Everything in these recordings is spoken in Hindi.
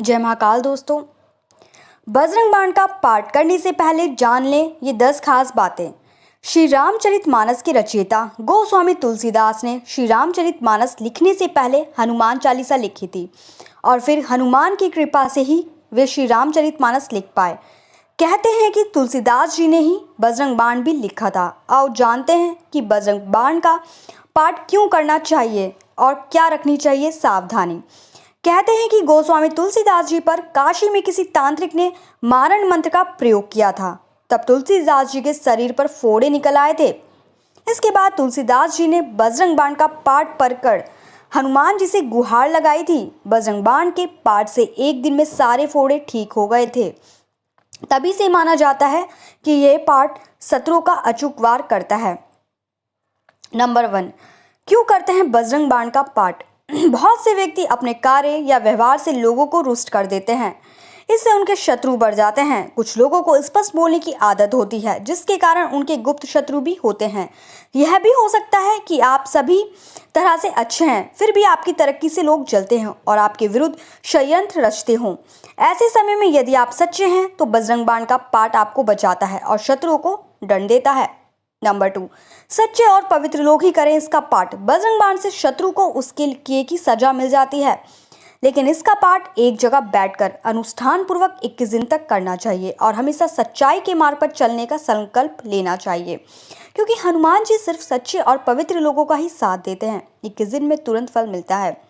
जय महाकाल दोस्तों। बजरंग बाण का पाठ करने से पहले जान लें ये 10 खास बातें। श्री रामचरितमानस के रचयिता गोस्वामी तुलसीदास ने श्री रामचरितमानस लिखने से पहले हनुमान चालीसा लिखी थी और फिर हनुमान की कृपा से ही वे श्री रामचरितमानस लिख पाए। कहते हैं कि तुलसीदास जी ने ही बजरंग बाण भी लिखा था। आओ जानते हैं कि बजरंग बाण का पाठ क्यों करना चाहिए और क्या रखनी चाहिए सावधानी। कहते हैं कि गोस्वामी तुलसीदास जी पर काशी में किसी तांत्रिक ने मारण मंत्र का प्रयोग किया था। तब तुलसीदास जी के शरीर पर फोड़े निकल आए थे। इसके बाद तुलसीदास जी ने बजरंग बाण का पाठ पढ़कर हनुमान जी से गुहार लगाई थी। बजरंग बाण के पाठ से एक दिन में सारे फोड़े ठीक हो गए थे। तभी से माना जाता है कि यह पाठ शत्रुओं का अचूक वार करता है। नंबर 1, क्यों करते हैं बजरंग बाण का पाठ? बहुत से व्यक्ति अपने कार्य या व्यवहार से लोगों को रुष्ट कर देते हैं। इससे उनके शत्रु बढ़ जाते हैं। कुछ लोगों को स्पष्ट बोलने की आदत होती है, जिसके कारण उनके गुप्त शत्रु भी होते हैं। यह भी हो सकता है कि आप सभी तरह से अच्छे हैं, फिर भी आपकी तरक्की से लोग जलते हैं और आपके विरुद्ध षड्यंत्र रचते हों। ऐसे समय में यदि आप सच्चे हैं तो बजरंग बाण का पाठ आपको बचाता है और शत्रुओं को दंड देता है। नंबर 2, सच्चे और पवित्र लोग ही करें इसका पाठ। बजरंग बाण से शत्रु को उसके किए की सजा मिल जाती है, लेकिन इसका पाठ एक जगह बैठकर अनुष्ठान पूर्वक 21 दिन तक करना चाहिए और हमेशा सच्चाई के मार्ग पर चलने का संकल्प लेना चाहिए, क्योंकि हनुमान जी सिर्फ सच्चे और पवित्र लोगों का ही साथ देते हैं। 21 दिन में तुरंत फल मिलता है।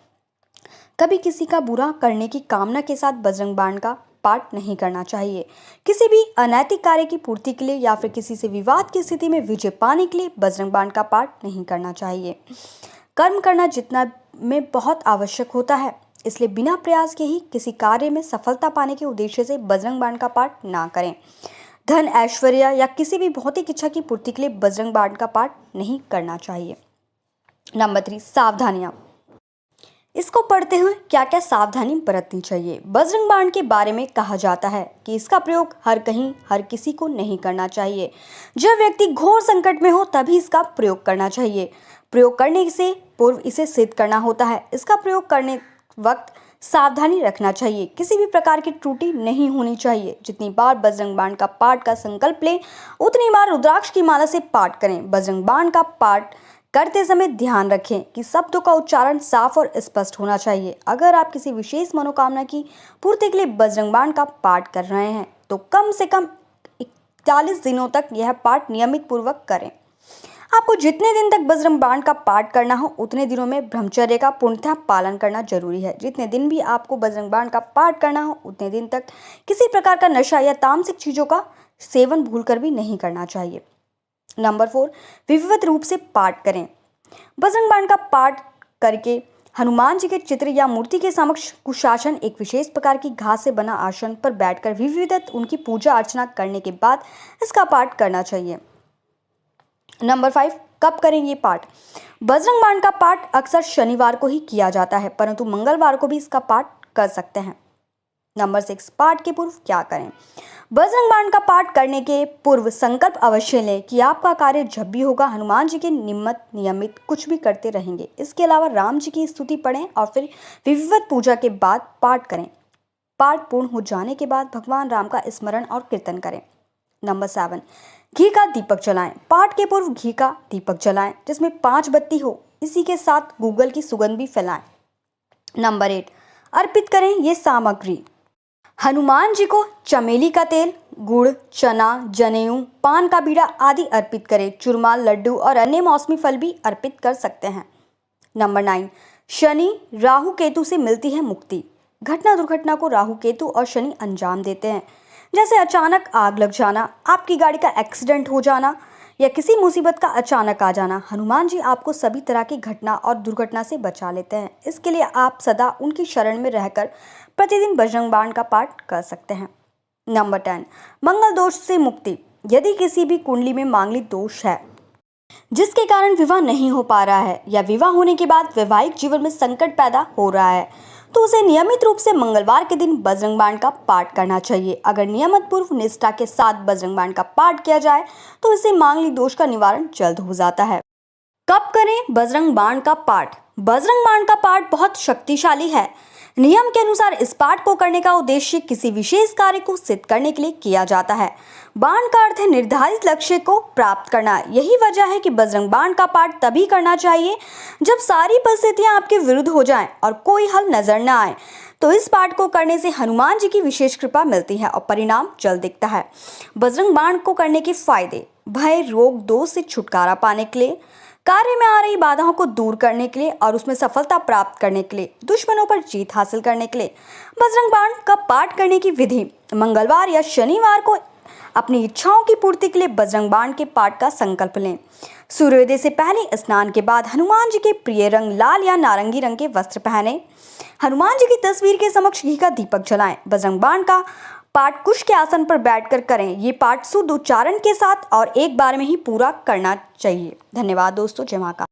कभी किसी का बुरा करने की कामना के साथ बजरंग बाण का पाठ नहीं करना चाहिए। किसी भी अनैतिक कार्य की पूर्ति के लिए या फिर किसी से विवाद की स्थिति में विजय पाने के लिए बजरंग बाण का पाठ नहीं करना चाहिए। कर्म करना जितना में बहुत आवश्यक होता है, इसलिए बिना प्रयास के ही किसी कार्य में सफलता पाने के उद्देश्य से बजरंग बाण का पाठ ना करें। धन, ऐश्वर्य या किसी भी भौतिक इच्छा की पूर्ति के लिए बजरंग बाण का पाठ नहीं करना चाहिए। नंबर 3, सावधानियां। इसको पढ़ते हुए क्या क्या सावधानी बरतनी चाहिए? बजरंग बाण के बारे में कहा जाता है कि इसका प्रयोग हर कहीं हर किसी को नहीं करना चाहिए। जब व्यक्ति घोर संकट में हो तभी इसका प्रयोग करना चाहिए। प्रयोग करने से पूर्व इसे सिद्ध करना होता है। इसका प्रयोग करने वक्त सावधानी रखना चाहिए। किसी भी प्रकार की त्रुटि नहीं होनी चाहिए। जितनी बार बजरंग बाण का पाठ का संकल्प लें, उतनी बार रुद्राक्ष की माला से पाठ करें। बजरंग बाण का पाठ करते समय ध्यान रखें कि शब्दों का उच्चारण साफ और स्पष्ट होना चाहिए। अगर आप किसी विशेष मनोकामना की पूर्ति के लिए बजरंग बाण का पाठ कर रहे हैं तो कम से कम 41 दिनों तक यह पाठ नियमित पूर्वक करें। आपको जितने दिन तक बजरंग बाण का पाठ करना हो उतने दिनों में ब्रह्मचर्य का पूर्णतः पालन करना जरूरी है। जितने दिन भी आपको बजरंग बाण का पाठ करना हो उतने दिन तक किसी प्रकार का नशा या तामसिक चीजों का सेवन भूलकर भी नहीं करना चाहिए। नंबर 4, विधिवत रूप से पाठ करें। बजरंग बाण का पाठ करके हनुमान जी के चित्र या मूर्ति के समक्ष कुशासन, एक विशेष प्रकार की घास से बना आसन पर बैठकर विधिवत उनकी पूजा अर्चना करने के बाद इसका पाठ करना चाहिए। नंबर 5, कब करें ये पाठ? बजरंग बाण का पाठ अक्सर शनिवार को ही किया जाता है, परंतु मंगलवार को भी इसका पाठ कर सकते हैं। नंबर 6, पाठ के पूर्व क्या करें? बजरंग बाण का पाठ करने के पूर्व संकल्प अवश्य लें कि आपका कार्य जब भी होगा हनुमान जी के नियमित कुछ भी करते रहेंगे। इसके अलावा राम जी की स्तुति पढ़ें और फिर विधिवत पूजा के बाद पाठ करें। पाठ पूर्ण हो जाने के बाद भगवान राम का स्मरण और कीर्तन करें। नंबर 7, घी का दीपक जलाएं। पाठ के पूर्व घी का दीपक जलाएं जिसमें 5 बत्ती हो। इसी के साथ गूगल की सुगंध भी फैलाएं। नंबर 8, अर्पित करें ये सामग्री। हनुमान जी को चमेली का तेल, गुड़, चना, जनेऊ, पान का बीड़ा आदि अर्पित करें। चूरमा, लड्डू और अन्य मौसमी फल भी अर्पित कर सकते हैं। नंबर 9, शनि, राहु, केतु से मिलती है मुक्ति। घटना दुर्घटना को राहु, केतु और शनि अंजाम देते हैं, जैसे अचानक आग लग जाना, आपकी गाड़ी का एक्सीडेंट हो जाना या किसी मुसीबत का अचानक आ जाना। हनुमान जी आपको सभी तरह की घटना और दुर्घटना से बचा लेते हैं। इसके लिए आप सदा उनकी शरण में रहकर प्रतिदिन बजरंग बाण का पाठ कर सकते हैं। नंबर 10, मंगल दोष से मुक्ति। यदि किसी भी कुंडली में मांगलिक दोष है जिसके कारण विवाह नहीं हो पा रहा है या विवाह होने के बाद वैवाहिक जीवन में संकट पैदा हो रहा है तो उसे नियमित रूप से मंगलवार के दिन बजरंग बाण का पाठ करना चाहिए। अगर नियमित पूर्व निष्ठा के साथ बजरंग बाण का पाठ किया जाए तो इससे मांगलिक दोष का निवारण जल्द हो जाता है। कब करें बजरंग बाण का पाठ? बजरंग बाण का पाठ बहुत शक्तिशाली है। नियम के अनुसार इस पाठ को करने का उद्देश्य किसी विशेष कार्य को सिद्ध करने के लिए किया जाता है। बाण का अर्थ है निर्धारित लक्ष्य को प्राप्त करना। यही वजह है कि बजरंग बाण का पाठ तभी करना चाहिए जब सारी परिस्थितियां आपके विरुद्ध हो जाएं और कोई हल नजर न आए। तो इस पाठ को करने से हनुमान जी की विशेष कृपा मिलती है और परिणाम जल्द दिखता है। बजरंग बाण को करने के फायदे: भय, रोग, दोष से छुटकारा पाने के लिए, कार्य में आ रही बाधाओं को दूर करने के लिए और उसमें सफलता प्राप्त करने के लिए, दुश्मनों पर जीत हासिल करने के लिए। बजरंग बाण का पाठ करने की विधि: मंगलवार या शनिवार को अपनी इच्छाओं की पूर्ति के लिए बजरंग बाण के पाठ का संकल्प लें। सूर्योदय से पहले स्नान के बाद हनुमान जी के प्रिय रंग लाल या नारंगी रंग के वस्त्र पहने। हनुमान जी की तस्वीर के समक्ष घी का दीपक जलाएं। बजरंग बाण का पाठ कुश के आसन पर बैठकर करें। ये पाठ शुद्ध उच्चारण के साथ और एक बार में ही पूरा करना चाहिए। धन्यवाद दोस्तों। जय महाकाल।